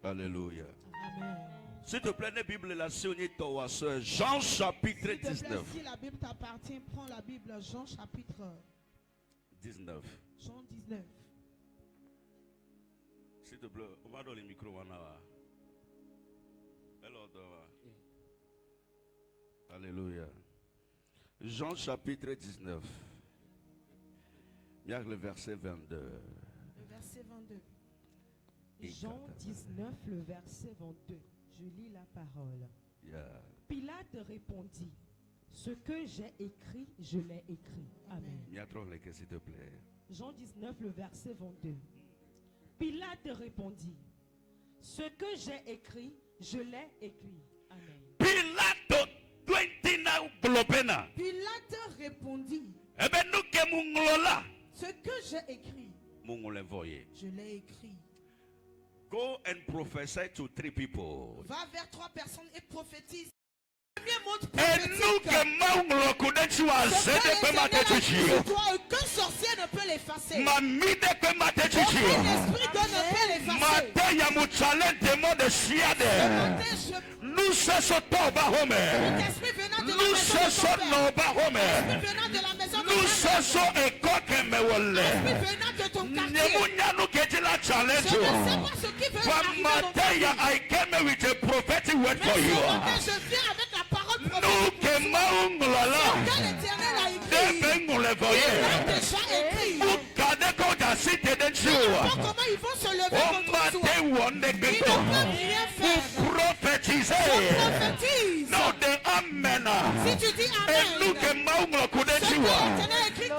Alléluia. Amen. S'il te plaît, la Bible là, c'est Jean chapitre 19. Si la Bible t'appartient, prends la Bible, Jean chapitre 19. Jean 19. S'il te plaît, on va dans le micro. Alléluia. Jean chapitre 19. Il y a le verset 22. Le verset 22. Jean 19, le verset 22. Je lis la parole. Yeah. Pilate répondit, ce que j'ai écrit, je l'ai écrit. Amen. Il y a trop les s'il te plaît. Jean 19, le verset 22. Pilate répondit, ce que j'ai écrit, je l'ai écrit. Amen. Pilate répondit, ce que j'ai écrit, je l'ai écrit. Go and prophesy to 3 people. Va vers 3 personnes et prophétise. Premier mot prophétique. Aucun sorcier ne peut l'effacer. Aucun esprit ne peut l'effacer. Nous cessons Tout esprit venant de la maison de nous cessons et esprit venant de ton quartier. Je ne sais pas ce qui veut arriver dans ta vie. I came with a prophetic word for you. Je viens avec la parole prophétique. Que l'Éternel a écrit. Il a déjà écrit. Comment ils vont se lever contre toi. Ils ne peuvent rien faire. Prophétiser. No, amen. Si tu dis amen, ce que l'Éternel a écrit te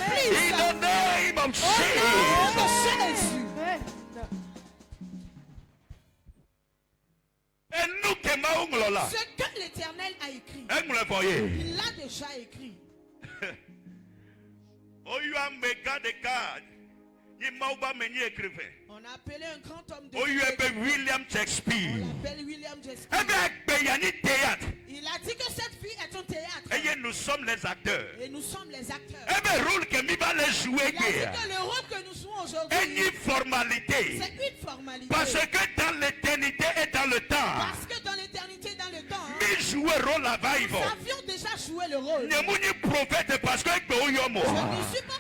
In the name of Jesus. Ce que l'Éternel a écrit, il l'a déjà écrit. On a appelé un grand homme de Dieu. William On Shakespeare. l'appelle William Shakespeare. Il a dit que cette vie est un théâtre. Et nous sommes les acteurs. Et nous sommes les acteurs. Le rôle que nous allons jouer, Il a dit que le rôle que nous jouons aujourd'hui, c'est une formalité. c'est une formalité. Parce que dans l'éternité et dans le temps, Parce que dans l'éternité et dans le temps, nous jouons rôle à nous avions déjà joué le rôle. Je ne suis prophète parce que pas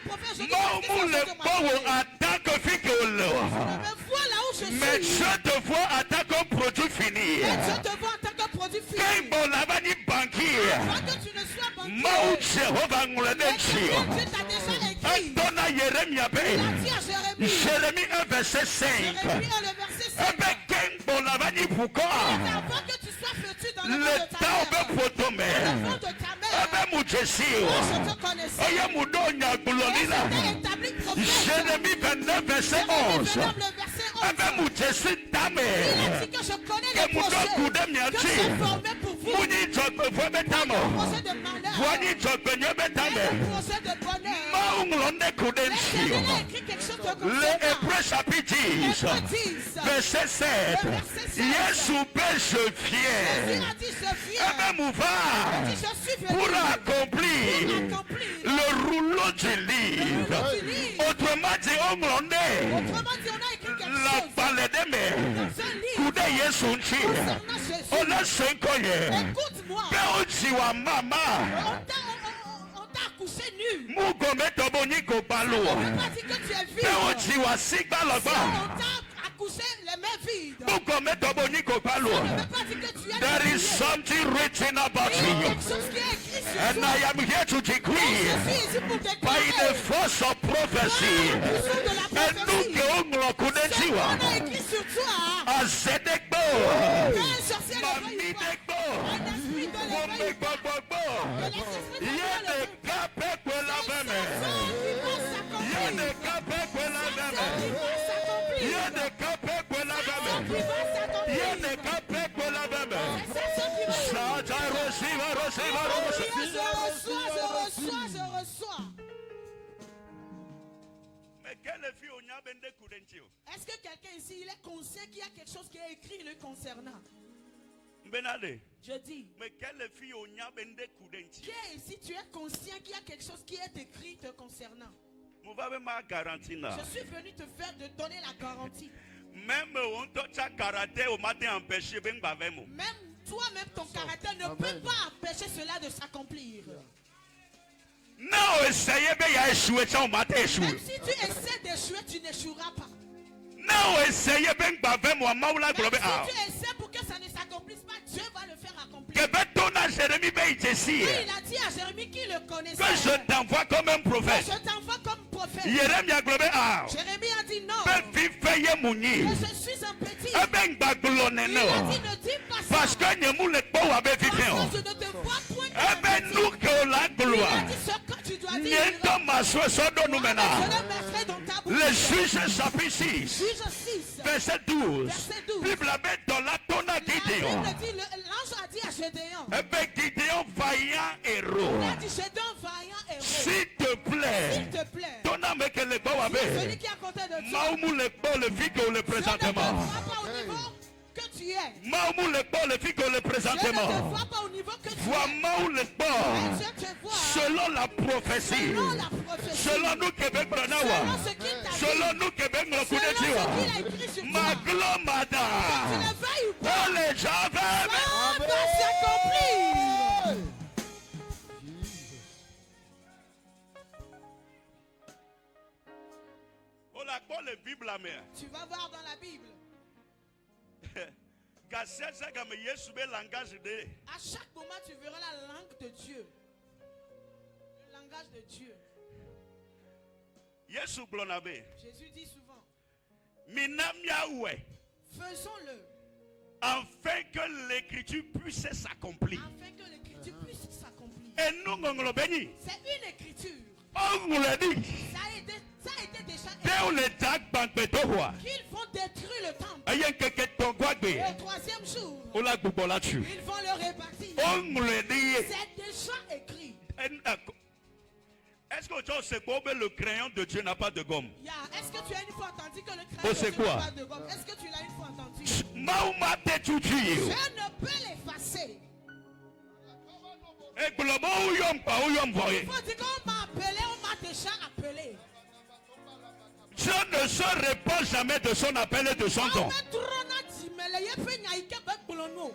prophète, je dis non, parce que le c'est bon en tant que fille que je me vois là où je suis. mais je te vois en tant que produit fini. Mais je te vois en tant que produit fini. Quand bon là-bas ni banquier. Avant que tu ne sois banquier, Mount Jehovah Dieu t'a déjà écrit. Donna Jérémie Il a dit à Jérémie, Jérémie 1 verset 5. Jérémie 1 le verset 5. Bon là-bas ni pourquoi. Avant que tu sois foutu dans le Le ventre de ta temps mère, peut pour le ventre de ta mère, moi je te connaissais. C'était établi prophète. Jérémie 29 verset 11. Le verset 11. Il a dit que je connais les projets que j'ai formés pour vous. Pas de projet de malheur, mais de projet de bonheur. L'Éternel a écrit quelque chose de Le concernant. Hébreu chapitre 10 verset 7. Jésus je viens. Il a dit je viens. Il a dit je suis venu Pour accomplir le rouleau du livre. Autrement dit, Autrement dit, on a écrit quelque la chose balade de mes. dans un livre Kude Yesu nchi. concernant Jésus. On a 5 ans. Écoute-moi, Beojiwa mama. on t'a accouché nu. Mugome toboni kopalo. On ne peut pas dire que tu es vide. Beojiwa sigba On loba. t'a accouché les mains vides. Mugome toboni kopalo. On ne peut pas dire que tu es There is vide. something written about Il y a you. quelque chose qui est écrit sur And toi. I am here to Je decree suis ici pour by déclarer the force of prophecy. par la puissance de la And prophétie. look on Ce qu'on kudenjiwa. a écrit sur toi, Azedekbo. que un sorcier ne va y Mamidekbo. voir. Un esprit de l'éveil. Momegbogbo. Yene kape kwela beme. Yene kape kwela beme. Yene kape kwela beme. Yene kape kwela beme. Saja rosiva rosiva rosiva. Je reçois. Est-ce que quelqu'un ici il est conscient qu'il y a quelque chose qui est écrit le concernant? Benade. Je dis, Mais quelle fille au nya bende kudenti? qui est ici, tu es conscient qu'il y a quelque chose qui est écrit te concernant. Mouva ma garantie na. Je suis venu te faire de donner la garantie. Même on t'a caractère au matin empêché ben bavemo. Même toi-même, ton caractère ne peut pas empêcher cela de s'accomplir. Non, essayez ben ya échoué ça au matin échoué. Même si tu essaies d'échouer, tu n'échoueras pas. Non, essayez ben bavemo maula globe Même ah. si tu essaies pour que ça ne s'accomplisse pas, Dieu va le faire accomplir. Que betona Jérémie ben ici. Et il a dit à Jérémie qui le connaissait. Que je t'envoie comme un prophète. Je t'envoie comme prophète. Jérémie a globe ah. Jérémie a dit non. Ben viveye mouni. Que je suis un petit. Ben baglone Il a no. dit ne dis pas ça. Parce que nyemu le bo abe Parce vivre. que je ne te vois point. Ben nous que la Il a gloire. dit ce que tu dois dire. Niento maso sodo nous Je maintenant. le mettrai dans ta bouche. Le juge chapitre 6. Juge 6. Verset 12. Verset 12. Bible avait dans la tona La Gideon. Bible dit, l'ange a dit à Gédéon. Ben Gideon vaillant héros. Il a dit Gédéon vaillant héros. S'il te plaît. S'il te plaît. Ton âme que le bo Celui abe. qui est à côté de toi. Maumou le bo le figo le Je ne te présentement. vois pas au niveau que tu es. Maumou le bo le figo le Je ne te présentement. vois pas au niveau que tu Vois es. Maou le bo. Je te vois. Selon la prophétie. Selon la prophétie. Selon nous Québec Selon Branawa. ce qu'il t'a dit. Selon nous Québec Selon ce qu'il a Ngokudetiwa. écrit sur toi. Maglomada. Tu le veuilles ou Oh pas. les gens Ça veulent. va s'accomplir. On la quoi la Bible la mère. Tu vas voir dans la Bible. Gasset comme Yesu be langage de. À chaque moment, tu verras la langue de Dieu. Le langage de Dieu. Yesu glonabe. Jésus dit souvent, Minamia ouais. faisons-le Afin que l'écriture puisse s'accomplir. afin que l'écriture puisse s'accomplir. Et nous on béni. C'est une écriture. On nous l'a dit. Ça a été déjà Dès écrit le temps banqueto roi. qu'ils vont détruire le temple. Ayen keke tongwagbe. Le troisième jour, On la goubo là-dessus. ils vont le répartir. On nous l'a dit. C'est déjà écrit. Est-ce que tu sais quoi le crayon de Dieu n'a pas de gomme? Ya, est-ce que tu as une fois entendu que le Oh, crayon c'est de Dieu quoi? n'a pas de gomme? Est-ce que tu l'as une fois entendu? Mauma te Je tutu. ne peux l'effacer. Et globo ou yom pa ou yom voye. Il faut dire qu'on m'a appelé, on m'a déjà appelé. Dieu ne se répand jamais de son appel et de son don. On met trône dit, mais les yeux n'y a que bec boulono.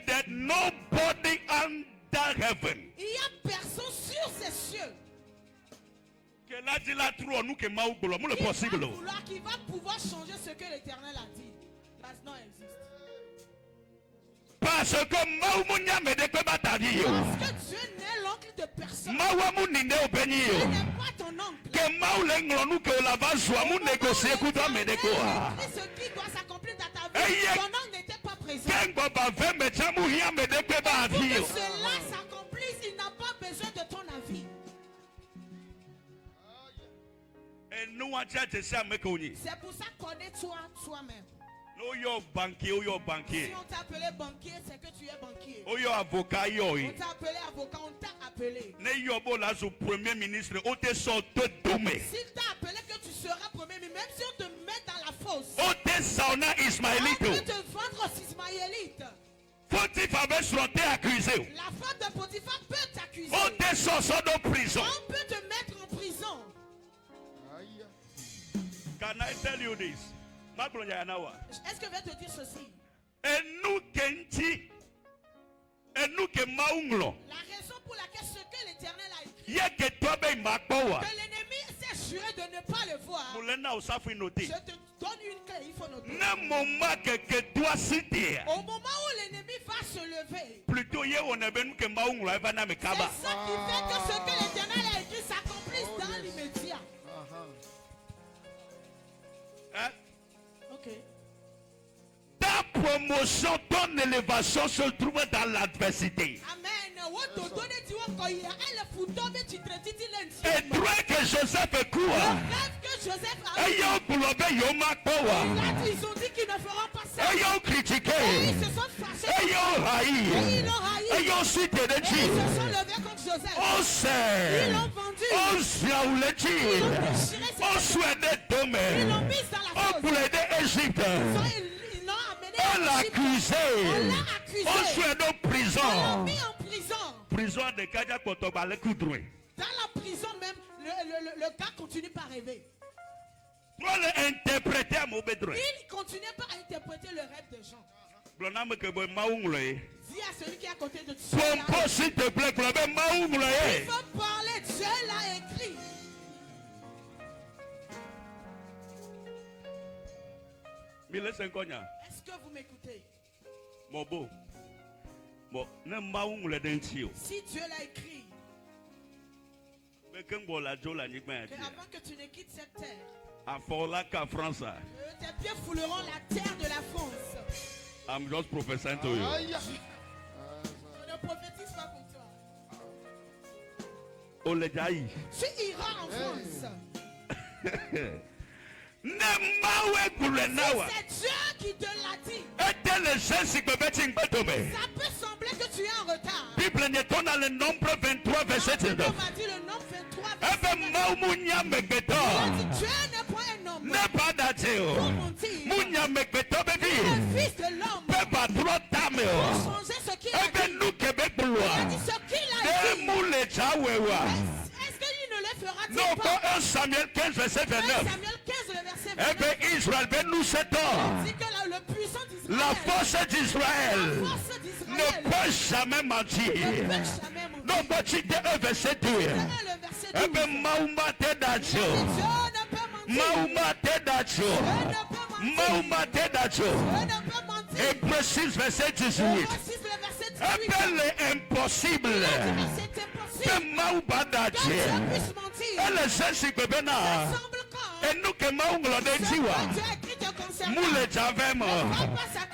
That nobody under heaven. Il n'y a personne sur ces cieux Que là dit la trou nous que maou golo, nous le possible. qui va pouvoir changer ce que l'Éternel a dit. Does not exist. Parce que maou munya me de que batadi. Parce que Dieu n'est l'oncle de personne. Maou munine au béni. Dieu n'est pas ton oncle. Que maou l'englo nous que la va joie mou négocier couta me de quoi. Ce qui doit s'accomplir dans ta vie, ton oncle n'était pas présent. Kengo ba ve me chamu hia me de que ba Pour que vie. cela s'accomplisse, il n'a pas besoin de ton avis. Et nous on tient de ça me koni. C'est pour ça connais-toi toi-même. No yo banquier ou yo Si banquier. on t'a appelé banquier, c'est que tu es banquier. O yo avocat yo. On t'a appelé avocat, on t'a appelé. Ne yo bo la zo premier ministre o te so te domé. S'il t'a appelé que tu seras premier, mais même si on te met dans la fosse, O te sauna on Ismaélito. peut te vendre aux Ismaélites. Faut-il avait été accusé. La femme de Potiphar peut t'accuser. O te so de prison. On peut te mettre en prison. Can I tell you this? Maglonya yanawa. Est-ce que je vais te dire ceci? Et nous kenti. Et nous que maunglo. La raison pour laquelle ce que l'Éternel a écrit, Y'a que toi ben makboa. que l'ennemi s'est juré de ne pas le voir. Nous l'en au safi noté. Je te donne une clé, il faut noter. Ne moment que toi citer. Au moment où l'ennemi va se lever, Plutôt hier on a ben que maunglo eva na me c'est kaba. ça qui fait que ce que l'Éternel a écrit s'accomplisse dans l'immédiat. Hein? Ok. Ta promotion, ton élévation se trouve dans l'adversité. Amen. Et droit que Joseph Le court. rêve que Joseph a eu, Ayant globé yoma kowa. ils ont dit qu'ils ne feront pas ça. Ayant critiqué. Et ils se sont fâchés. Ayant Et haï. ils l'ont haï. Ayant cité de Et ils se Dieu. sont levés contre Joseph. On sait. Ils l'ont vendu. On Ils Israël ou les Ils ont déchiré ses on souhaitait tomber. Ils l'ont mise dans la On fosse. voulait d'Égypte. Ils l'ont amené On l'a en Égypte. accusé. On l'a accusé. On souhaitait en On l'a prison. mis en prison. Prison de Kaja Kotoba le coudre. Dans la prison même, le gars continue par rêver. Pour l'interpréter à mon bédouin. Il continue par interpréter le rêve des gens. Blonam que bon maoungle. Dis à celui qui est à côté de Dieu. là, Pompo s'il te plaît, blonam maoungle. il faut parler. Dieu l'a écrit. Mille cinquante. Est-ce que vous m'écoutez? Mon beau. Bon, ne maoungle d'un tio. Si Dieu l'a écrit, Mais quand bon la jo la nique que avant que tu ne quittes cette terre, à Forlaka France. que tes pieds fouleront la terre de la France. I'm just prophesying to you. Aïe. Je ne prophétise pas pour toi. Olejaï. Tu iras en France. Ne mawe kulenawa. C'est Dieu qui te l'a dit. Était le sens que betting betome. Ça peut sembler que tu es en retard. Bible n'est pas dans le nombre 23 verset On 19. m'a dit le nombre 23. verset Ebe 19. maumunya Il a megeto. dit, Dieu n'est point un homme. Ne pas dateo. Pour mentir. Munya megeto Le bebi. fils de l'homme. Peba trop tameo. Pour changer ce qu'il a Ebe dit. nous Québec Il a blois. dit ce qu'il a dit. De moule chawewa. Est-ce qu'il ne le fera-t-il Non pas? pas 1 Samuel 15 verset 29. Samuel 15, le verset 29. Ebe Israël ben nous 7 ans. Dit que le puissant d'Israël. La force d'Israël La force d'Israël ne peut jamais mentir. ne peut jamais mourir. Non, pas citer un verset 2. Le verset 12. Ebe mauma te dacho. Dieu ne peut mentir. Mauma te dacho. Dieu ne peut mentir. Mauma te dacho. Dieu ne peut mentir. Hébreux 6 verset 18. Voici le verset 18. Ebe le impossible. Il a dit, mais c'est impossible Que mauma que dacho. Dieu puisse mentir. Elle est sensi que bena. Ça semble quand Et nous que maunglo de ce tiwa. que Dieu a écrit te concernant. Moule javemo.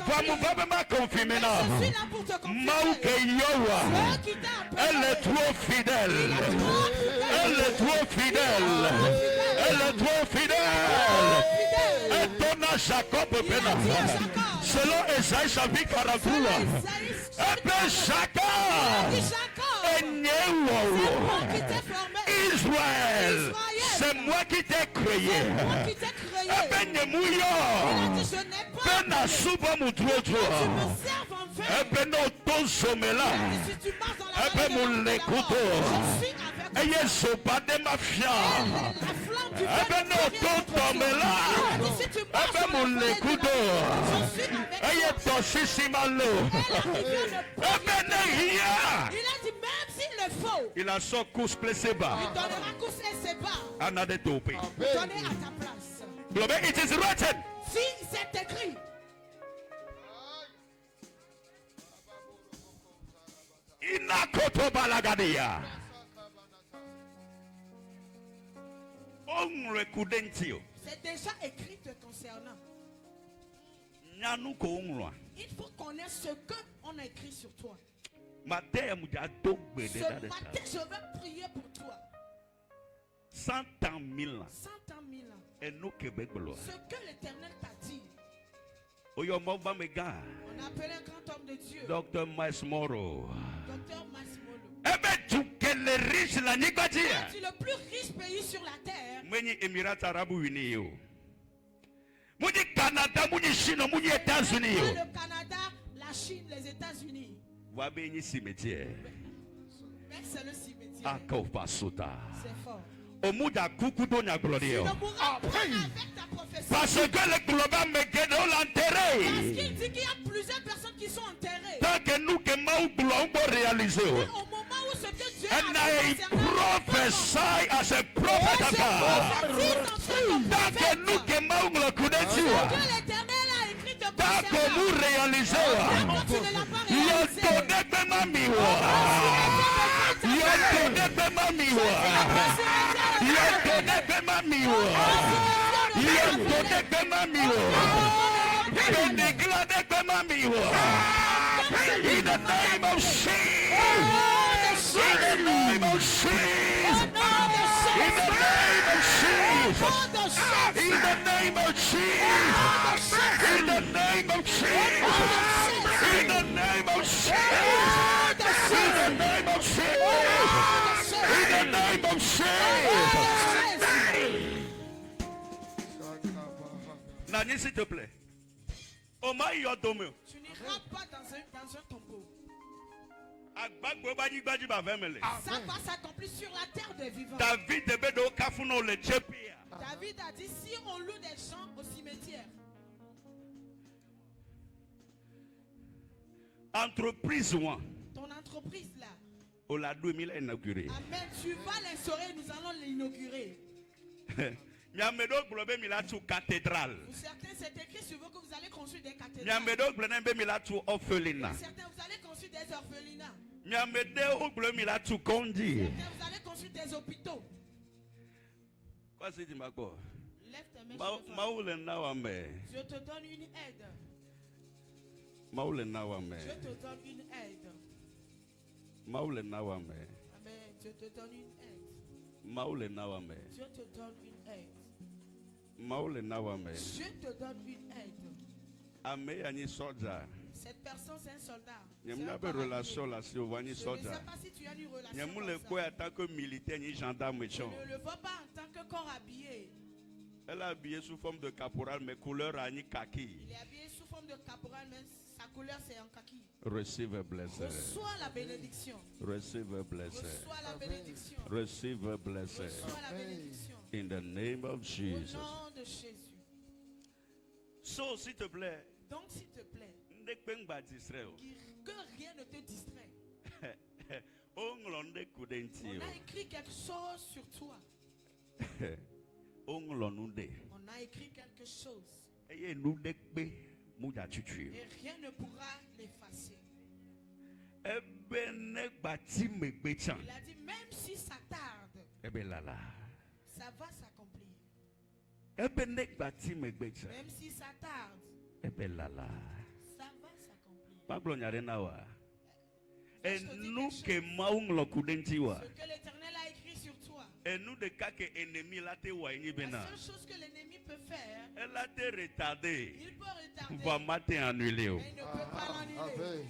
Faut me confirmer Je non. suis là pour te confirmer. Mauke yowa. Ceux qui t'a appelé. Elle est trop fidèle. Elle est trop fidèle. Elle est trop fidèle. Elle donne à Jacob Bena. Selon Esaïe chapitre 43. Et bien chacun. Moi qui t'ai formé. Israël. C'est moi qui t'ai créé. Moi qui t'ai créé. Et bien Il a Nemouyo. dit, je n'ai pas. Bena souba Tu moutroto. me serves en vain. Et bien non ton sommet-là. Si tu marches dans la Eh ben, vallée de mon l'ombre de la écoute. mort, je suis avec toi. Eye sopa de mafia. La flamme du Eh ben non ton tombe-là. Si tu Eh marches ben dans la mon vallée de écoute. la je suis avec toi. Eye tosi simalo. Elle arrive ne Eh ben nehiya. Il a dit même s'il le faut, Il a son couche placeba. il donnera couche et ses bas. Another topi. Donnez à ta place. Globe, it is written. Si c'est écrit, Inakoto balagadia. Onre kudentio. c'est déjà écrit te concernant. Nyanu ko onwa. Il faut connaître ce qu'on a écrit sur toi. Matin muja dogbe de Ce da de matin, je vais prier pour toi. 100 ans 1000 ans. 100 ans, 1000 ans. Et nous Québec blois. Ce que l'Éternel t'a dit. Oyo mba mega. On a appelé un grand homme de Dieu, Dr. Masmoro. Docteur Masmolo. Ebe tukele riche la nigbatia. C'est le plus riche pays sur la terre. Mwenye Émirats Arabes Unis yo. Mwenye Canada, mwenye Chine, mwenye États-Unis yo. Le Canada, la Chine, les États-Unis. Wabe ni cimetière. Mais c'est le cimetière. Akopa sota. C'est fort. Omuda kukudo nya Tu glorio. ne mourras pas avec ta prophétie. Parce que le global me guide Parce l'enterré. qu'il dit qu'il y a plusieurs personnes qui sont enterrées. Tant que nous que maou glombo réaliser. Et au moment où ce que Dieu And a I dit concernant prophesy as a prophet of God. Tant que nous que maou glokudetiwa. que l'Éternel a écrit te Tant que concernant. nous réaliser. Quand tu ne l'as pas réalisé. Yotone bema miwa. Yotone bema miwa. Yotone bema miwa. Yotone bema miwa. Beneglade bema miwa. In the name of Jesus. In the name of Jesus. In the name of Jesus. In the name of Jesus. In the name of Jesus. In the name of Jesus. In the name of Jesus. In the name of Jesus. Fanny, s'il te plaît. Oma yodomo. Tu n'iras pas dans un tombeau. Amen. Ça va s'accomplir sur la terre des vivants. David David a dit si on loue des gens au cimetière. Entreprise one. Ton entreprise là. On l'a 2000 inauguré. Amen. Tu vas l'instaurer, nous allons l'inaugurer. Cathédrale. Pour certains, c'est écrit sur vous que vous allez construire des cathédrales. Certains, Pour certains, vous allez construire des orphelinats. Certains, vous allez construire des hôpitaux. Lève tes mains. Je te donne une aide. Je te donne une aide. Amen. Je te donne une aide. Je te donne une aide. Je te donne une aide. Cette personne, c'est un soldat. C'est un relation là, je ne sais pas si tu as une relation comme ça. Ne le vois pas en tant que corps habillé. Elle est habillée sous forme de caporal, mais couleur à kaki. Il est habillé sous forme de caporal, mais sa couleur c'est en kaki. Receive a blessing. Reçois la bénédiction. Receive a blessing. Reçois la bénédiction. Receive a blessing. Reçois la bénédiction. In the name of Au Jesus. nom de Jésus. So, s'il te plaît, Donc s'il te plaît, que rien ne te distrait. On a écrit quelque chose sur toi. On a écrit quelque chose. Et rien ne pourra l'effacer. Il a dit même si ça tarde, ça va s'accomplir. Même si ça tarde, ça va s'accomplir. Et nous que Ce que l'Éternel a écrit sur toi. et nous de cas que ennemi là te wa La seule chose que l'ennemi peut faire, elle a te retardé il peut retarder, va mater annulé. mais il ne peut pas l'annuler. Amen.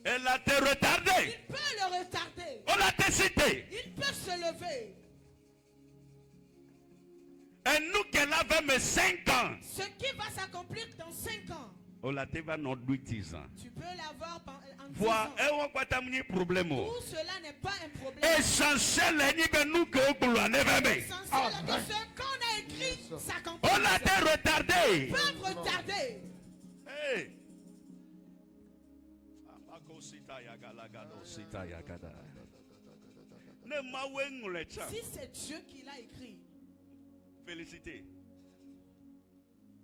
Elle a te retardé. Il peut le retarder. On l'a te cité. Il peut se lever. Et nous qu'elle avait mes 5 ans. Ce qui va s'accomplir dans 5 ans, On l'a te va dans 10 ans. tu peux l'avoir en 10 Vois, ans. et on va t'amener problème. Tout cela n'est pas un problème. Essentiel est que nous que on l'a L'essentiel est que ce qu'on a écrit s'accomplisse. on l'a te retardé. Ils peuvent retarder. Hey. Si c'est Dieu qui l'a écrit, Félicité.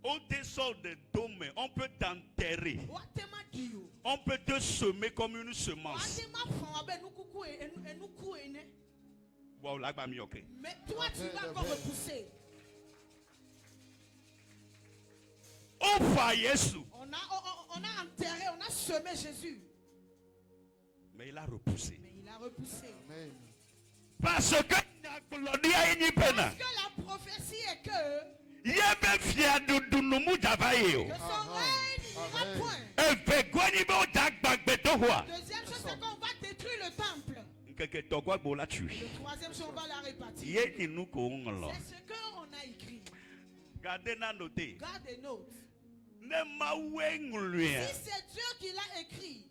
On te sort de dôme, on peut t'enterrer. Watema Dio. On peut te semer comme une semence. Watema Famabe Nukuku et Nuku Ene. Wow, là, bah, ok. Mais toi, tu vas encore repousser. On fait Jésus. On a enterré, on a semé Jésus. Mais il a repoussé. Mais il a repoussé. Parce que Parce que la prophétie est que il y a bien fier de nous son règne n'ira point. Deuxième chose, c'est qu'on va détruire le temple. Le troisième chose, on va la répartir. C'est ce qu'on a écrit. Gardez la noter. Garde des notes. Si Si c'est Dieu qui l'a écrit,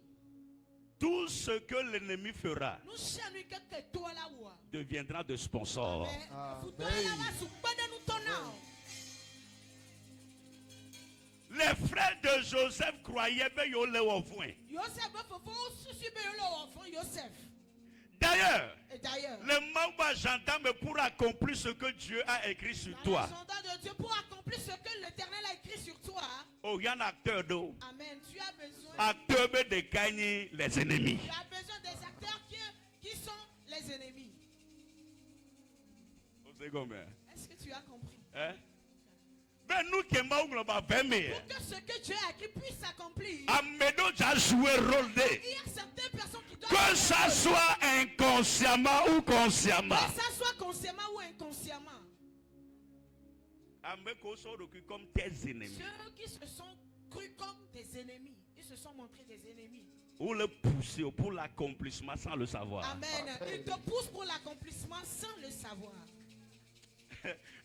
tout ce que l'ennemi fera nous cherchons que toi là où. deviendra de sponsor. Mais vous toi là bas sous pas de nous tonner. Les frères de Joseph croyaient que yo le offrent. Yosef faut suivre le enfant Yosef. D'ailleurs, Et d'ailleurs, le Maouba j'entends pour accomplir ce que Dieu a écrit sur dans toi. le mandat de Dieu pour accomplir ce que l'Éternel a écrit sur toi. Oh, il y a un acteur d'eau. Amen. Tu as besoin. Acteur de gagner les ennemis. Tu as besoin des acteurs qui sont les ennemis. Est-ce que tu as compris? Hein? Ben nous qui m'avons Pour que ce que Dieu a écrit puisse s'accomplir, Amédo a joué rôle de. il y a certaines personnes qui doivent Que ça soit inconsciemment ou consciemment. que ça soit consciemment ou inconsciemment. Comme tes ennemis. Ceux qui se sont crus comme des ennemis, ils se sont montrés des ennemis. Ou le pousser pour l'accomplissement sans le savoir. Amen. Ils te poussent pour l'accomplissement sans le savoir.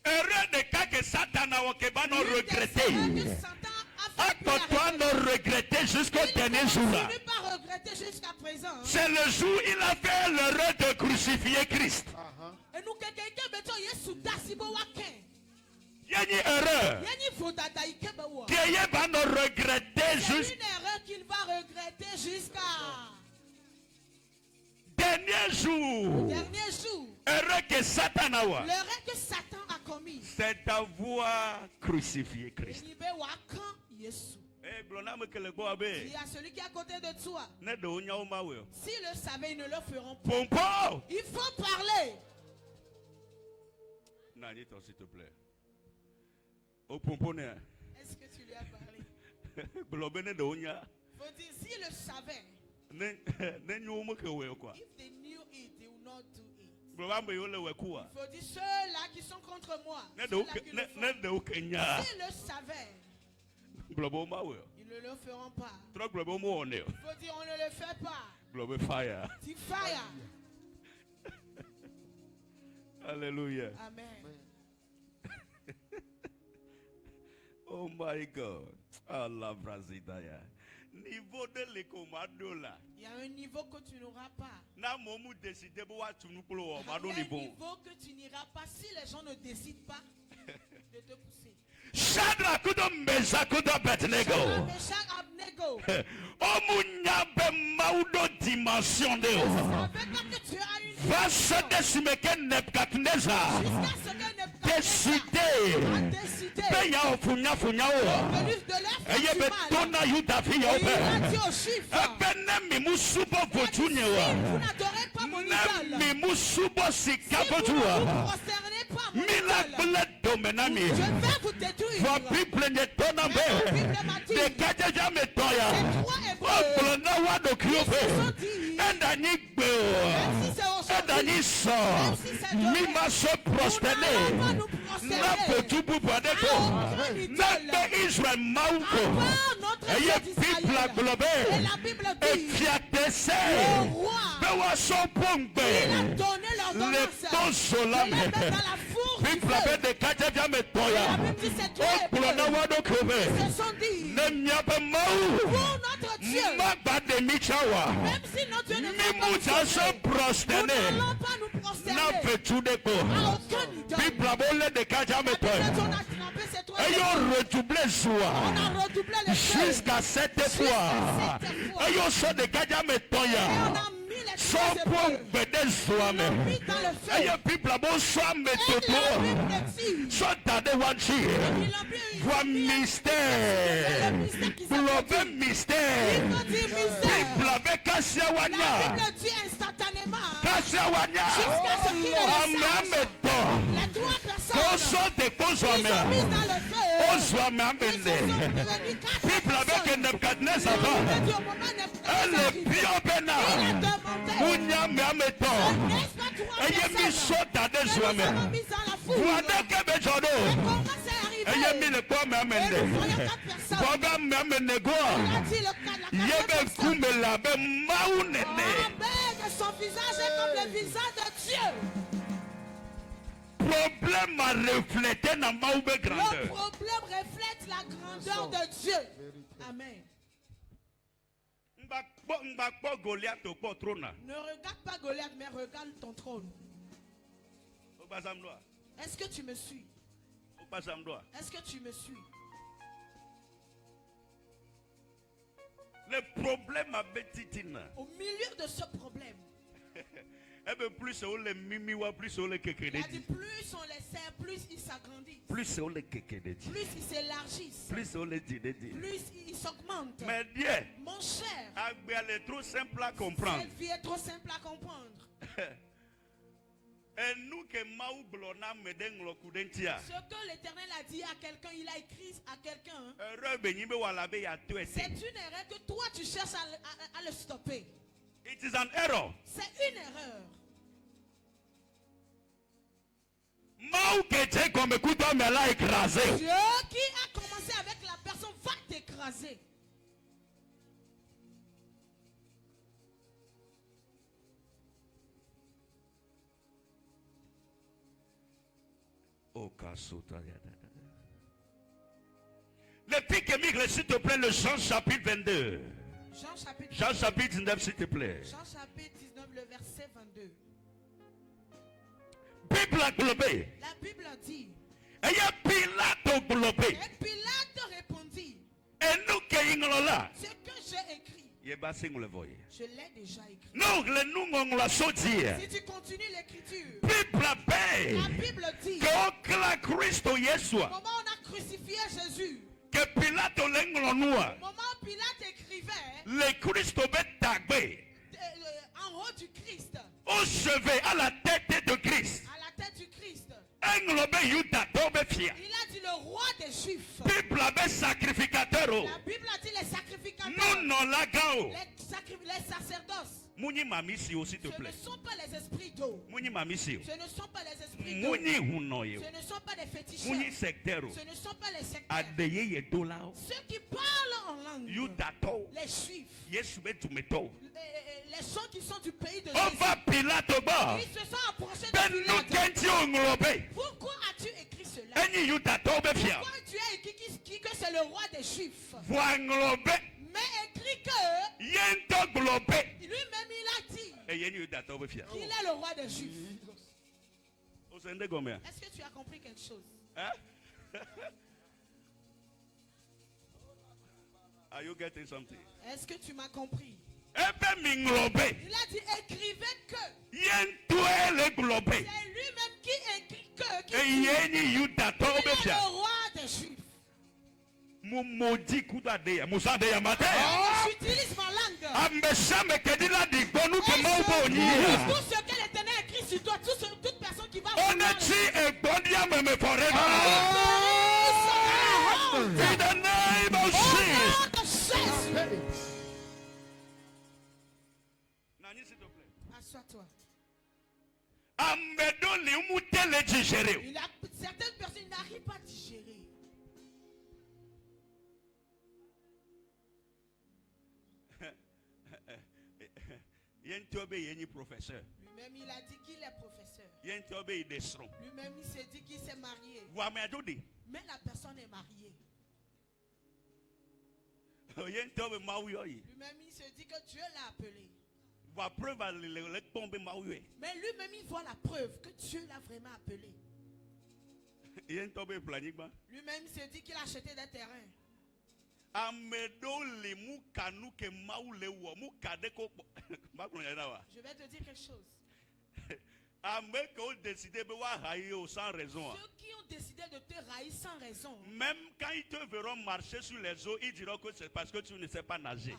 Erreur de cas que Satan a regretté. L'une des erreurs que Satan a fait, puis a Toi ne regretter jusqu'au il dernier jour. continue pas regretter jusqu'à présent. C'est le jour où il a fait l'erreur de crucifier Christ. Et nous quelqu'un beto Yesu dasibo waken. Il y a une erreur Yeni fodada ikebe wo. qui va nous regretter C'est jusqu'au une erreur qu'il va regretter jusqu'à dernier jour. dernier jour. Erreur que Satan a. L'erreur que Satan a commis. C'est d'avoir crucifié Christ. Yeni be wakan Yesu. Eh, Il y a celui qui est à côté de toi. ne de onya oma we. S'ils le savaient, ils ne le feront pas. Pompo. Il faut parler. Nanito, s'il te plaît. Au pompo ne. Est-ce que tu lui as parlé? Globene de onya. Faut dire, s'ils le savaient, Ne nyomo ke we quoi. if they knew it, they would not do it. Globambe yo le we kwa. Il faut dire, ceux-là qui sont contre moi, Ne de ceux-là qui le font, ne de okenya. s'ils le savaient, Globo ma we. ils ne le feront pas. Trop globo mo one. Il faut dire, on ne le fait pas. Globo fire. Dis fire. Alléluia. Amen. Oh my God. Allah Brazidaya. Niveau de l'écomado là. Il y a un niveau que tu n'auras pas. Na momu décider bo wa tunu plo o Il y ma a do un niveau. niveau que tu n'iras pas si les gens ne décident pas de te pousser. Shadrach kudo Meshach kudo Abednego. Meshach, Abednego. Omunya be maudo dimension de o. Avec comme que tu as une Va se décimer que Nebuchadnezzar jusqu'à ce que Nebuchadnezzar décidé. a décidé Be ya ofunya funya o. de lui de leur Eye faire be du mal. tona yuda fi yo Et il a be. dit aux Juifs, Ebe ne mi musubo si votunye vous wa. n'adorez pas mon Ne idole, mi musubo si sika vous ne vous votua. prosternez pas à mon Mila idole, bele domenami. je vais vous détruire. For people ne tona Mais la be. Bible m'a dit, De kajaja me toya. ces trois O Hébreux, blona wa do ils se sont kiobe. dit, Enda ni gbe même si o. c'est Enda aujourd'hui, ni so. même si c'est demain, Mi ma so nous n'allons pas prosterner. nous Na prosterner potu bubu adeko. à aucun idole. Na be Israel mauko. Avant notre Eye Dieu people d'Israël. globe. Et la Bible dit, Efiatese. le roi, Be wa so il a pongbe. donné l'ordonnance Le ton de solame. les mettre dans la fourche du People feu. be de kajaja me Et la toya. Bible dit, ces O trois blona Hébreux wa do kiobe. se sont dit, Ne miabe mau. pour notre Dieu, Magba de michawa. même si notre Dieu ne Mi peut pas nous mucha so sauver, nous prosterner. n'allons pas nous prosterner Na fetu de ko. à aucun idole. People abole de kaja me La Bible dit, toya. on a attrapé ces trois Ayo Hébreux. redoublé On joie. a redoublé les feux. Jusqu'à 7 fois. Jusqu'à 7 fois. Ayo so de kaja me Et on toya. a mis les So trois pon Hébreux. bede joie me. Mis dans le feu. Ayo people abo so me Et la toto. Bible dit, So tade wanchi. il a mis Voix mystère. Globe mystère. il a dit mystère. People abe kasia La wanya. Bible dit instantanément, Kasia wanya. jusqu'à ce qu'il le Ame sache, ame to. les trois personnes, Koso de koso ils sont mis me. dans le feu. Ozo ame Ils se sont amende. réunis quatre People abe ke personnes. Nebuchadnezzar La va. Bible dit au moment Nebuchadnezzar Elle arrive, pio bena. il a demandé, Munya me ame to. n'est-ce pas trois Eye mi personnes so tade que joie nous avons me. mis dans la foule. Wade kebe Et jodo. comment c'est Eye arrivé? mi le kwa me Et amende. nous voyons quatre personnes. Boga me amende Il a go. dit la quatrième Yebe personne. kume la be mau nene. Amen. Son visage est comme le visage de Dieu. Problème à refléter na mau be Le grandeur. problème reflète la grandeur de Dieu. Amen. Mba kpo Goliath o kpo trona. Ne regarde pas Goliath, mais regarde ton trône. O gba samdoa. Est-ce que tu me suis? O gba samdoa. Est-ce que tu me suis? Le problème a betitina. Au milieu de ce problème, Ebe plus o le mimi wa plus o le il kekede a dit di. plus on les sert, plus ils s'agrandissent. Plus o le kekede di. Plus ils s'élargissent. Plus o le dide di. Plus ils s'augmentent. Mais Dieu, Mon cher, agbe elle est trop simple à comprendre. cette vie est trop simple à comprendre. Et nous que maou blona me den lo kudentia. Ce que l'Éternel a dit à quelqu'un, il a écrit à quelqu'un. Hein. Erreur benyibe wala be ya to C'est ese. une erreur que toi tu cherches à le stopper. It is an error. C'est une erreur. Maou que Dieu comme écoute me l'a écrasé. Dieu qui a commencé avec la personne va t'écraser. Le pic émigre, s'il te plaît, le Jean chapitre 22. Jean chapitre 19, s'il te plaît. Jean chapitre 19, le verset 22. Bible englobée. La Bible dit. Et il y a Pilate englobé. Et Pilate répondit. Et nous qui sommes là. Ce que j'ai écrit. Je l'ai déjà écrit. Non, Si tu continues l'écriture. La Bible dit. Au moment où on a crucifié Jésus. Que Pilate au moment où Pilate écrivait. Le Christ en haut du Christ. Au chevet, à la tête de Christ. À la tête du Christ. Il a dit le roi des Juifs. La Bible a dit les sacrificateurs. Les sacerdoces. Ce ne sont pas les esprits d'eau. Ce ne sont pas les esprits d'eau. Ce ne sont pas les féticheurs. Ce ne sont pas les sectaires. Ceux qui parlent en langue. Les Juifs. Les gens qui sont du pays de Jésus. Ils se sont approchés de Pilate. Pourquoi as-tu écrit cela? Pourquoi tu as écrit que c'est le roi des Juifs? Mais écrit que lui-même il a dit qu'il est le roi des Juifs. Est-ce que tu as compris quelque chose? Are you getting something? Est-ce que tu m'as compris? Il a dit écrivez que. C'est lui-même qui écrit que. Il est le roi des Juifs. J'utilise ma langue. Tout ce que l'Éternel a écrit sur toi, toute personne qui va in the name of Jesus. Nani, s'il te plaît. Assois-toi. Certaines personnes n'arrivent pas à digérer. Lui-même il a dit qu'il est professeur. Lui-même il s'est dit qu'il s'est marié. Mais la personne est mariée. Lui-même il se dit que Dieu l'a appelé. Mais lui-même il voit la preuve que Dieu l'a vraiment appelé. Lui-même il se dit qu'il a acheté des terrains. Je vais te dire quelque chose. Ceux qui ont décidé de te railler sans raison. Même quand ils te verront marcher sur les eaux, ils diront que c'est parce que tu ne sais pas nager.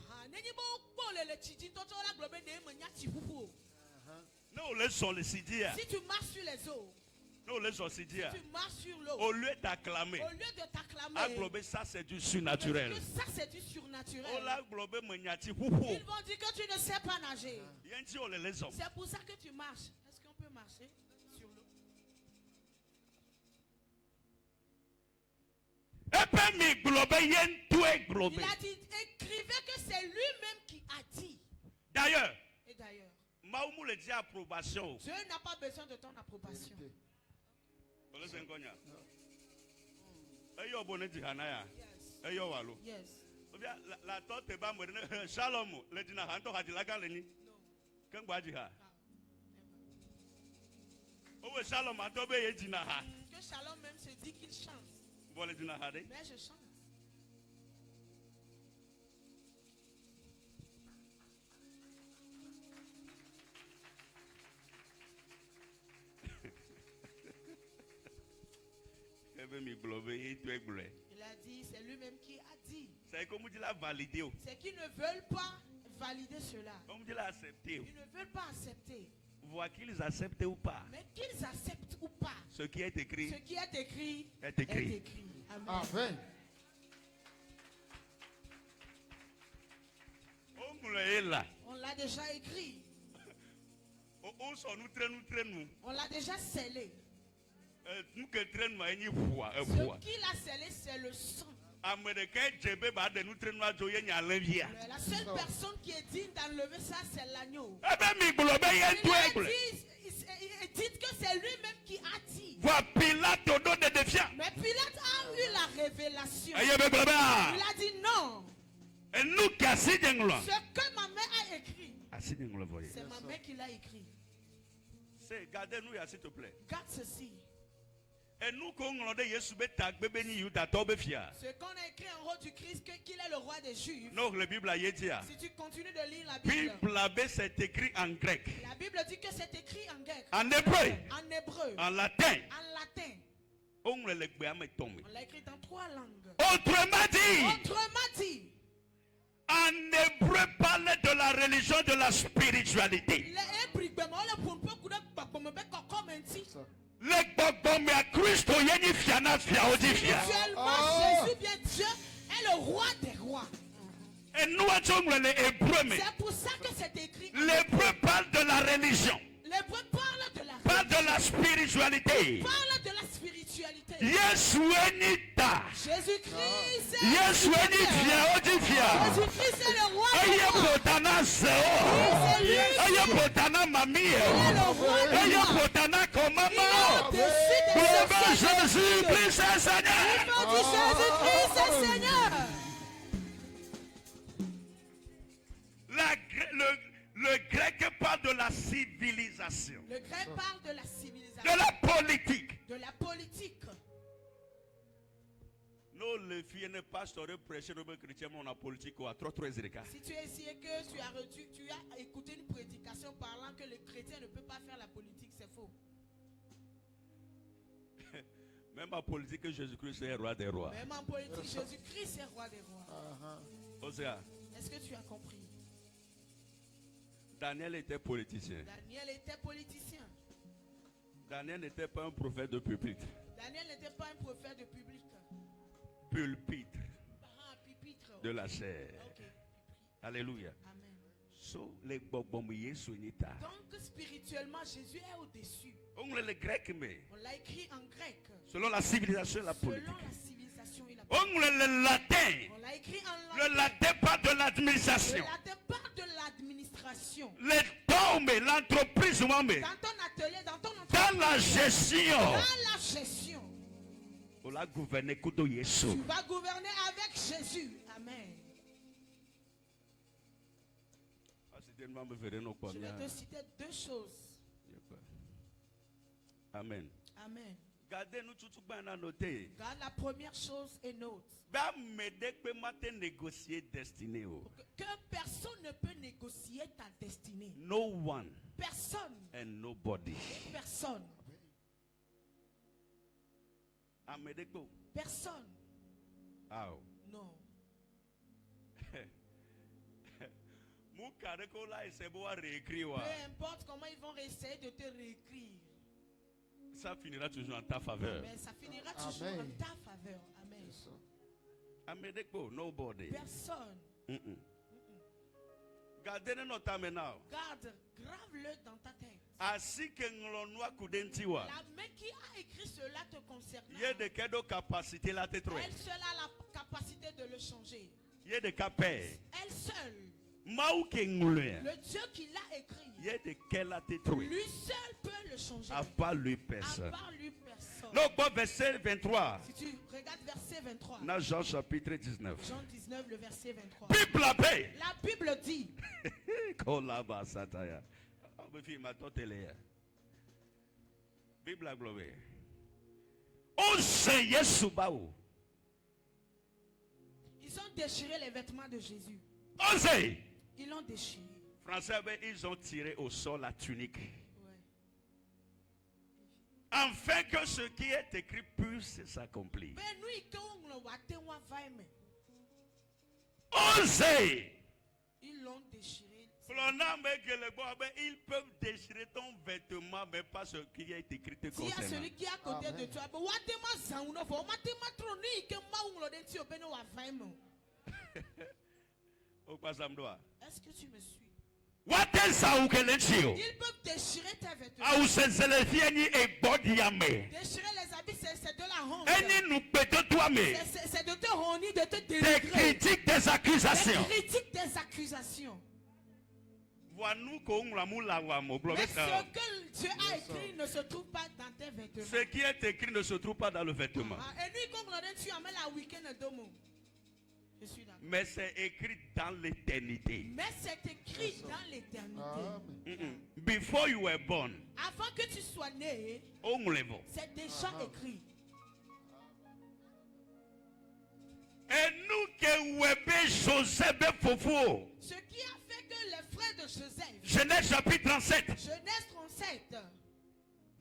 Non, les sont les sidiens. Si tu marches sur les eaux. Si tu marches sur l'eau, au lieu d'acclamer, ça c'est du surnaturel. Ça c'est du surnaturel. Ils vont dire que tu ne sais pas nager. C'est pour ça que tu marches. Est-ce qu'on peut marcher sur l'eau? Il a dit, écrivez que c'est lui-même qui a dit. D'ailleurs, et d'ailleurs, approbation. Dieu n'a pas besoin de ton approbation. Yes. La torte est Shalom. Le dîner hanto hadilaga leni. Quand bois-tu ha? Oh Shalom hanto be yedina ha. Que Shalom même se dit qu'il chante. Bon le dîner ha de. Mais je chante. Il a dit, c'est lui-même qui a dit. C'est comme il a validé. C'est qu'ils ne veulent pas valider cela. Comme il a accepté. Ils ne veulent pas accepter. Voir qu'ils acceptent ou pas. Mais qu'ils acceptent ou pas. Ce qui est écrit. Ce qui est écrit. Est écrit. Amen. Amen. On l'a déjà écrit. On l'a déjà scellé. Ce qu'il a scellé, c'est le sang. La seule personne qui est digne d'enlever ça, c'est l'agneau. Il dit que c'est lui-même qui a dit. fois, Pilate donne des défiants. Mais Pilate a eu la révélation. Il Il a dit non. Et nous qui assis Ce que ma mère a écrit, c'est ma mère qui l'a écrit. Gardez-nous, s'il te plaît. Garde ceci. Et nous, quand on a dit Ce qu'on a écrit en haut du Christ, qu'il est le roi des Juifs. non, la Bible a dit. Si tu continues de lire la Bible, C'est écrit en grec. la Bible dit que c'est écrit en grec, En hébreu. en hébreu, En latin. en latin. On l'a écrit dans 3 langues. Autrement dit, en hébreu parle de la religion, de la spiritualité. Le Bobom à Christ, Yeni Fiana Fiaodifia. Jésus bien Dieu est le roi des rois. Et nous avons les Hébreux. C'est pour ça que c'est écrit. L'Hébreu parle de la religion. L'hébreu parle de la Parle de la spiritualité. Parle de la spiritualité. Yesuenita. Jésus-Christ est Yesueni Fiaodifia. Jésus-Christ est le roi des Aye rois. potana seo. Aye potana mamie. Il est le roi des Aye rois. potana Il est komama. au-dessus des Gloire sorciers. Jésus-Christ est Il Seigneur. faut dire Jésus-Christ est Seigneur. Le grec parle de la civilisation. Le grec parle de la civilisation. De la politique. De la politique. Non, les filles ne pas prêcher le chrétien, mais on a politique ou à trop zéréka. Si tu as essayé que tu as écouté une prédication parlant que le chrétien ne peut pas faire la politique, c'est faux. Même en politique, Jésus-Christ est roi des rois. Même en politique, Jésus-Christ est roi des rois. Osea, Est-ce que tu as compris? Daniel était politicien. Daniel était politicien. Daniel n'était pas un prophète de pupitre. Daniel n'était pas un prophète de public. Pulpitre Pupitre. de la chair. Ok. Alléluia. Amen. So, les bobomouillés soignita. Donc spirituellement, Jésus est au-dessus. On le grec, mais On l'a écrit en grec. selon la civilisation et la politique. Selon la civilisation et la On politique. le latin. On l'a écrit en Le latin. latin parle de Le l'administration. latin parle de l'administration. Les tombes, l'entreprise, Dans ton atelier, dans ton entreprise. dans la gestion. Dans la gestion. On l'a gouverné kudo Yesu. Tu vas gouverner avec Jésus. Amen. Je vais te citer 2 choses. Amen. Amen. Gardez-nous tout bien à noter. Garde la première chose et note. Négocier destinée. Que personne ne peut négocier ta destinée. No one Personne. and nobody. Personne. Amedeko. Personne. How? Non. Peu importe comment ils vont essayer de te réécrire. Ça finira toujours en ta faveur. Mais ça finira toujours en ta faveur. Amen. Amedeko, nobody. Personne. Gardez notre âme now. Garde, grave-le dans ta tête. Ainsi que nous La main qui a écrit cela te concerne. il y a des capacités là te trouver. Elle seule a la capacité de le changer. Il y a des capacités. Elle seule. Le Dieu qui l'a écrit. il y a des qu'elle a te trouver. Lui seul peut le changer. À part lui À personne. part lui personne. Donc verset 23. Si tu regardes verset 23. Dans Jean chapitre 19. Jean 19 le verset 23. Bible la paix. La Bible dit. Bible à globe. On sait Yesubao. Ils ont déchiré les vêtements de Jésus. On sait. Ils l'ont déchiré. Français, ils ont tiré au sol la tunique. Ouais. Afin que ce qui est écrit puisse s'accomplir. On sait. Ils l'ont déchiré. Ils peuvent déchirer ton vêtement, mais pas ce qui est écrit te S'il y a concernant. celui qui est à côté de toi, est-ce que tu me suis? What is ça ou quel est Ils peuvent déchirer tes vêtements. Ah, c'est le fieni et bodiame. Déchirer les habits, c'est de la honte. Eni nous peut toi mais. C'est de te honir, de te Des dénigrer. critiques, des accusations. Des critiques, des accusations. Vois-nous qu'on l'a moula Mais ce que Dieu a écrit ne se trouve pas dans tes vêtements. Ce qui est écrit ne se trouve pas dans le vêtement. Je suis d'accord. Mais c'est écrit dans l'éternité. Mais c'est écrit dans l'éternité. Before you were born, Avant que tu sois né, c'est déjà écrit. Et nous que Webe Joseph Fofo. Ce qui a fait que les frères de Joseph. Genèse chapitre 37. Genèse 37.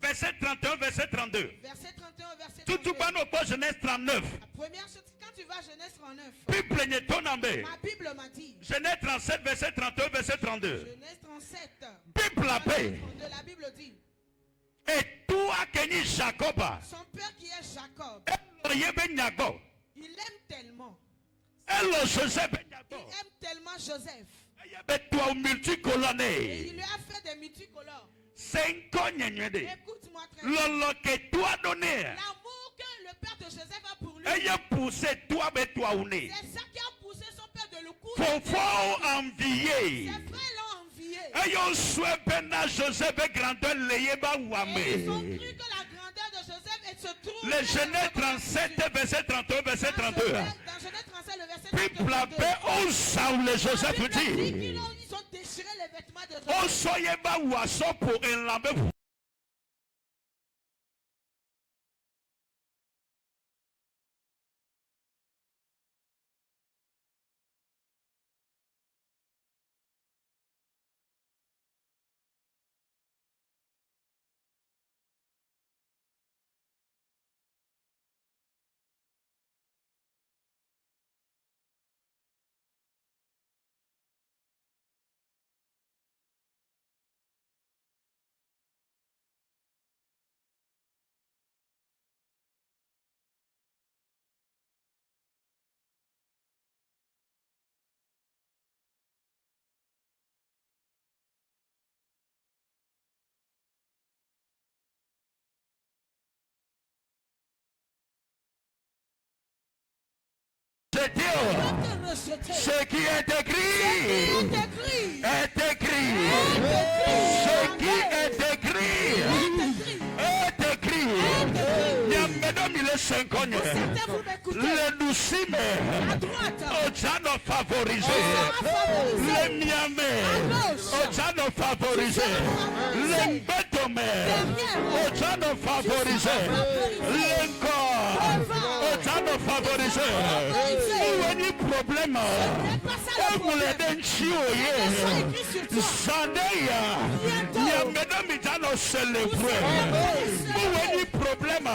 Verset 31, verset 32. Verset 31, verset 32. Tout pas Genèse 39. La première chose, quand tu vas Genèse 39. Ma Bible m'a dit. Genèse 37, verset 31, verset 32. Genèse 37. Bible la paix. La Bible dit. Et toi qui Jacob. Son père qui est Jacob. Il aime tellement. Il aime tellement Joseph. Et il lui a fait des multicolores. Écoute-moi très bien. L'amour que le père de Joseph a pour lui. C'est ça qui a poussé son père de le coucher. Ses frères l'ont envié. Et ils ont cru que la grandeur de Joseph se trouve. Le Genèse 37, verset 31, verset 32. Dans Genèse 37, le verset 32. Ils ont déchiré les vêtements de Joseph. Ce qui est écrit est écrit. Ce qui est écrit est écrit. Le Doucime, Ojano favorisé. Le Miamé, Ojano favorisé. Le Mbetome, Ojano favorisé. L'encore, Ojano favorisé. Any problem? Sandeya, Yamedami Jano celebrate. Any problem?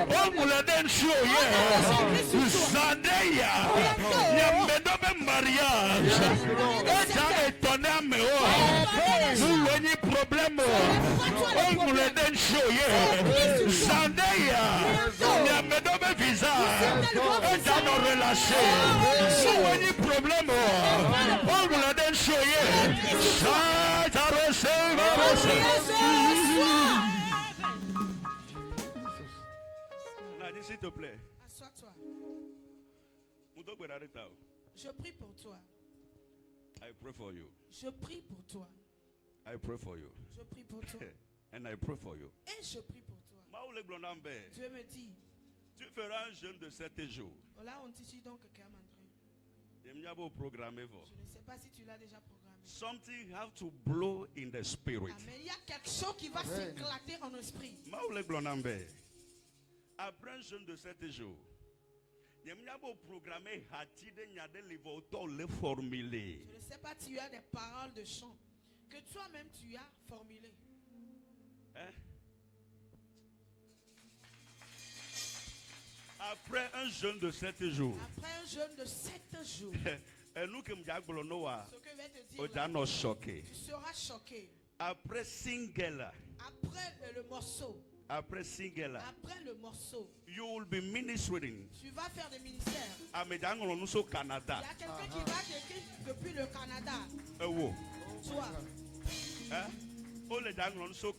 Omuleden shoye. Sandeya, Yamedame mariage. Eja etone ameo. Any problem? Omuleden shoye. Sandeya, Yamedame visa. Eja no relâché. So any problem? Omuleden shoye. S'il te plaît. Assois-toi. Je prie pour toi. I pray for you. Je prie pour toi. I pray for you. Je prie pour toi. And I pray for you. Et je prie pour toi. Dieu me dit. Tu feras un jeûne de 7 jours. Là, on dit donc que je ne sais pas si tu l'as déjà programmé. Something have to blow in the spirit. Mais il y a quelque chose qui va s'éclater en esprit. Après un jeûne de 7 jours, je ne sais pas si tu as des paroles de chant que toi-même tu as formulées. Après un jeûne de 7 jours. Après un jeûne de 7 jours. Et nous qui me ce que je vais te dire, là, choqué. Tu seras choqué. Après single. Après le morceau. Après single. Après le morceau. You will be ministering. Tu vas faire des ministères. Au Canada. Il y a quelqu'un qui va t'écrire depuis le Canada. Toi.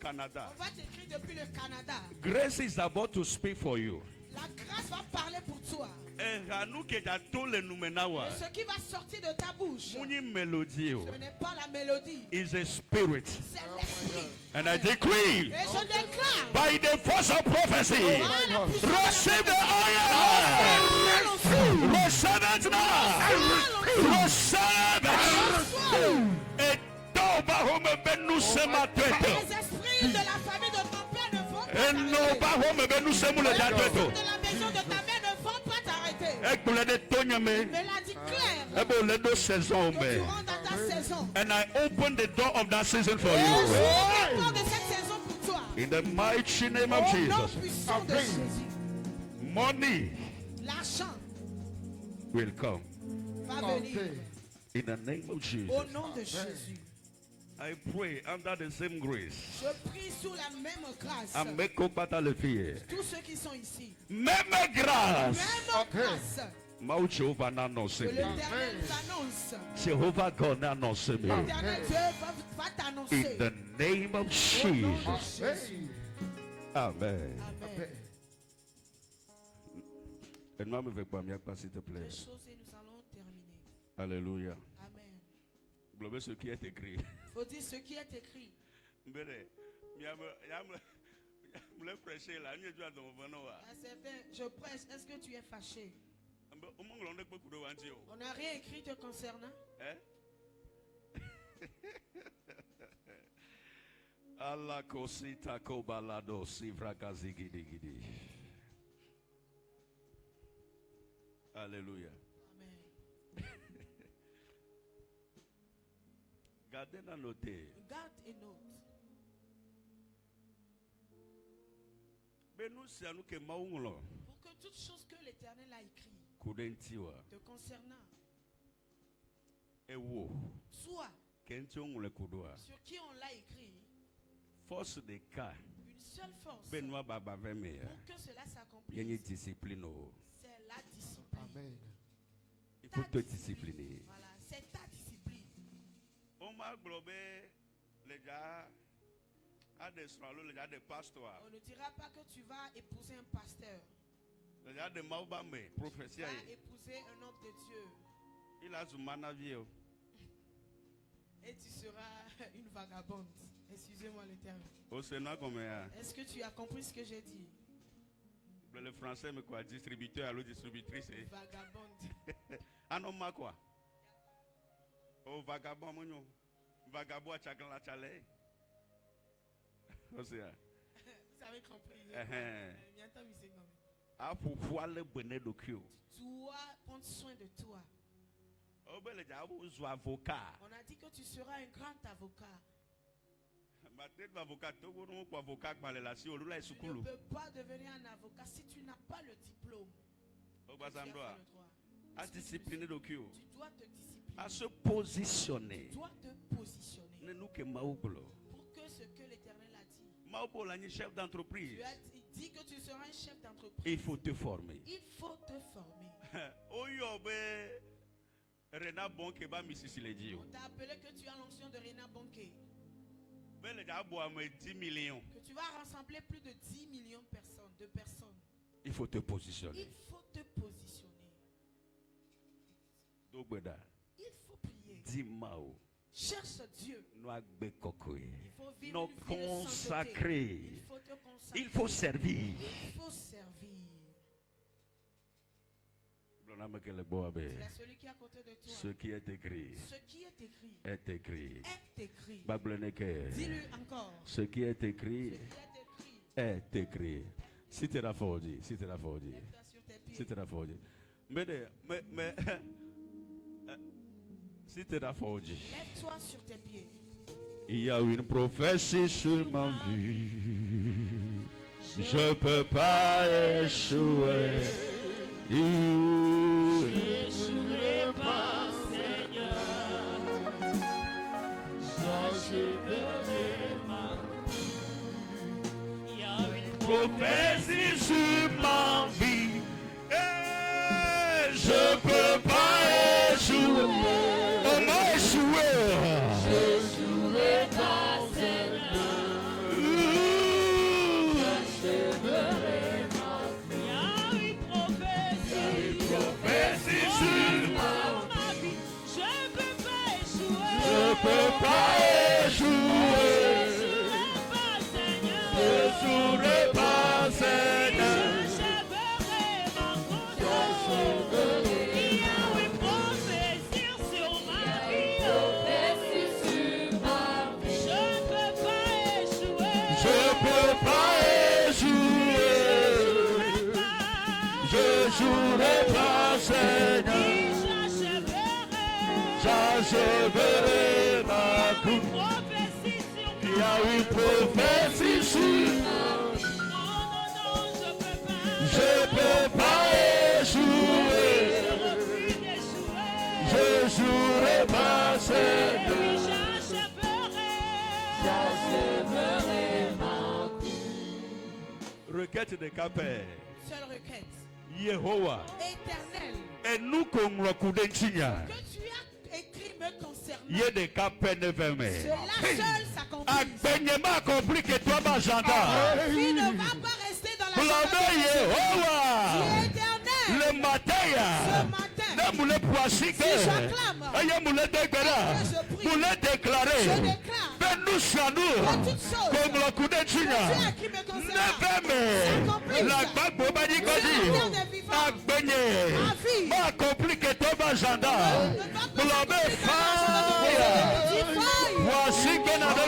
Canada. On va t'écrire depuis le Canada. Grace is about to speak for you. La grâce va parler pour toi. Et ce qui va sortir de ta bouche, ce mélodie. n'est pas la mélodie. Is a spirit. C'est l'esprit. And I decree, Et je déclare, by the force of prophecy, receive the oil. Receive it now. Receive it. Et tomba home benu se matweto. les esprits de la famille de ton père ne vont pas Et non t'arrêter. pas home benu se mule Les esprits datweto. de la maison de ta mère ne vont pas t'arrêter. Et kule de tonyame. Mais la déclare Ebo le do saison que tu be. rentres dans ta saison. And I open the door of that season for Et you. j'ouvre la porte de cette saison pour toi. In the mighty name Au of nom Jesus. puissant de Jésus. Money L'argent will come. va venir. In the name of Jesus. Au nom de Jésus. I pray under the same grace. Je prie sous la même grâce. Ameko bata le fie. Tous ceux qui sont ici. Même grâce. Même grâce Mau Jehovah n'annonce que me. l'Éternel t'annonce. Jehovah God n'annonce me. L'Éternel Dieu va In t'annoncer. the name of Au nom de Jesus. Jésus. Amen. Amen. Et moi, me veux pas m'y s'il te plaît. Les choses et nous allons terminer. Alléluia. Amen. Globez ce qui est écrit. Faut dire ce qui est écrit. À certains, je prêche. Est-ce que tu es fâché? On n'a rien écrit te concernant. Allah kosita kobalado sivrakazigidi. Alléluia. Amen. Gardez la noter. Garde et note. Pour que toute chose que l'Éternel a écrit te concernant soit sur qui on l'a écrit, Force de cas. une seule force Benoît Baba pour que cela Il y a une s'accomplisse. discipline. C'est la discipline. Amen. Il faut te discipliner. Voilà, c'est ta discipline. On m'a globé les gars à des soirs, les gars des pasteurs, On ne dira pas que tu vas épouser un pasteur. les gars des maubambe, Tu prophétie. vas épouser un homme de Dieu. Il a zoumana vie. Et tu seras une vagabonde. Excusez-moi le terme. Au Sénat, comme Est-ce que tu as compris ce que j'ai dit? le français, mais quoi, distributeur, alors distributrice. Vagabonde. Ah non, ma quoi? Oh, vagabond, mon vagabond à chacun la chalet. Vous avez compris. Ah, pour pouvoir le bonnet de Dieu. Tu dois prendre soin de toi. Oh, ben les gars, vous êtes avocat. On a dit que tu seras un grand avocat. Ma tête avocat, tout le monde avocat, par la si on l'a Tu ne peux pas devenir un avocat si tu n'as pas le diplôme. Oh, Tu as fait le droit. à discipliner le cul. Tu dois te discipliner. À se positionner. Tu dois te positionner Ne nous que maoublo. pour que ce que l'Éternel a dit. Maubo, la chef d'entreprise. Tu as dit que tu seras un chef d'entreprise. Il faut te former. Il faut te former. Oh, yo, ben, Rena Bonke, ba Missy Lady. On t'a appelé que tu as l'onction de Rena Bonke. Ben, les gars, bois, 10 millions. Que tu vas rassembler plus de 10 millions de personnes. Il faut te positionner. Il faut te positionner. Dogbeda. Il faut prier. Dimao. Cherche Dieu. Noagbe kokoe. Il faut vivre Non une vie de consacré. sainteté. Il faut te consacrer. Il faut servir. Il faut servir. C'est C'est à celui qui est à côté de toi. ce qui est écrit. Ce qui est écrit Est écrit. est écrit. Bableneke. Dis-le encore. Ce qui est Ce écrit qui est écrit. est écrit. Si tu la fordi, si tu la fordi, Lève-toi sur tes pieds. si tu la fordi. Mais, si tu la fordi. Lève-toi sur tes pieds. Il y a une prophétie sur ma vie. Je peux pas échouer. J'échouerai pas, Seigneur. J'achèverai ma vie. Il y a une Prophétie sur ma vie. Et je peux pas échouer. On a échoué. J'échouerai pas, Seigneur. J'achèverai ma vie. Il y a peux pas échouer. Je jouerai pas, Seigneur. J'achèverai ma course. Il y a une prophétie sur moi. Je peux pas échouer. Je jouerai pas, Seigneur. J'achèverai ma course. Requête de Capet. Seule requête. Yehowa. Éternel. Et nous qu'on recoudé Que tu as écrit me concernant. Yé de Capet ne veut mais. Cela seul s'accomplit. Accompagnement accompli que toi m'agenda. La vie ne va pas rester dans la Blâme Yehowa. Éternel. Le matin. Ce matin. Ne moulez poissi que. Si j'acclame. Ayez moulé déclaré. Moulé déclaré. Je déclare. Fais-nous sur nous. Que toutes choses. Comme le coup de China. Que tu as qui me concerne. Ne veut mais. La bague bobani kodi. Agbenye. Ma accompli que toi m'agenda. Blâme fire. Voici que n'a de